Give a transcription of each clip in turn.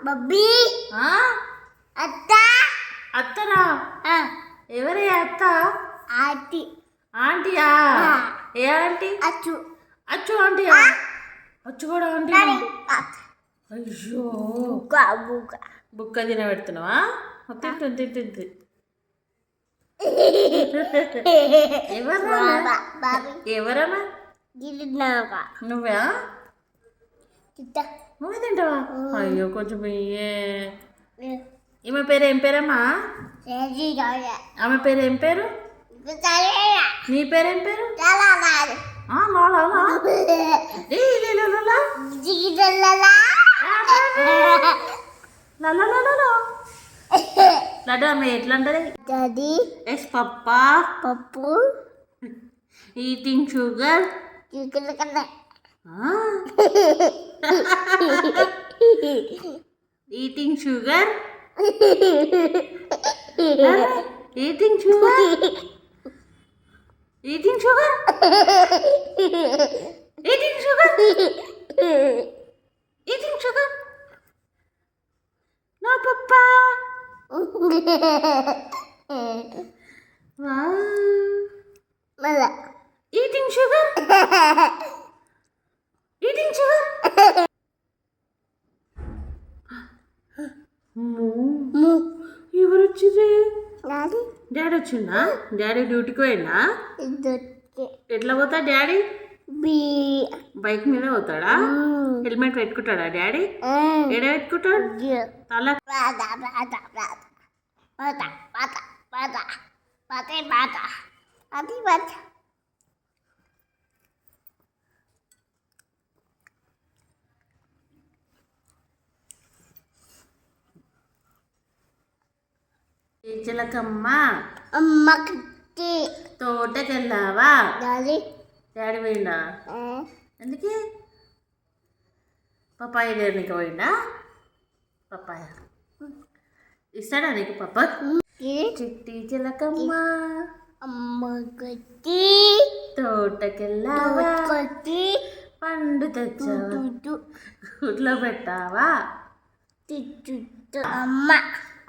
బబ్బీ ఆ అత్త అత్తరా ఎవరే అత్త ఆంటీ ఆంటీయా ఏ ఆంటీ అచ్చు అచ్చు ఆంటీయా అచ్చు కూడా ఆంటీ అయ్యో బుక్క బుక్క బుక్క తినబెడుతున్నావా తింటుంది తింటుంది ఎవరమ్మా ఎవరమ్మా నువ్వా నువ్వే తింటావా అయ్యో కొంచెం ఈమె పేరు ఏం పేరమ్మా ఆమె పేరు ఏం పేరు నీ పేరు ఏం పేరు లడ్డు అమ్మ ఎట్లా అంటది డాడీ ఎస్ పప్పా పప్పు ఈటింగ్ షుగర్ చికెన్ కన్నా eating sugar eating sugar eating sugar eating sugar eating sugar no papa మళ్ళా ఈటింగ్ షుగర్ ఈటింగ్ షుగర్ ఎవరు వచ్చింది డాడీ డాడీ వచ్చిందా డాడీ డ్యూటీకి పోయినా ఎట్లా పోతా డాడీ బీ బైక్ మీద పోతాడా హెల్మెట్ పెట్టుకుంటాడా డాడీ ఎడ పెట్టుకుంటాడు తల చిలకమ్మ అమ్మకి తోటకెళ్ళావా డాడీ డాడీ పోయిందా ఎందుకే పప్పాయ దేనికి పోయిందా పప్పాయ ఇస్తాడా నీకు పప్ప చిట్టి చిలకమ్మ అమ్మకి తోటకెళ్ళావా పండు తెచ్చావా గుట్లో పెట్టావా అమ్మ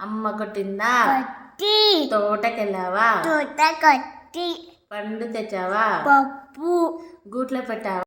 అమ్మ కొట్టిందా కొట్టి తోటకెళ్ళావా తోట కొట్టి పండు తెచ్చావా పప్పు గూట్లో పెట్టావా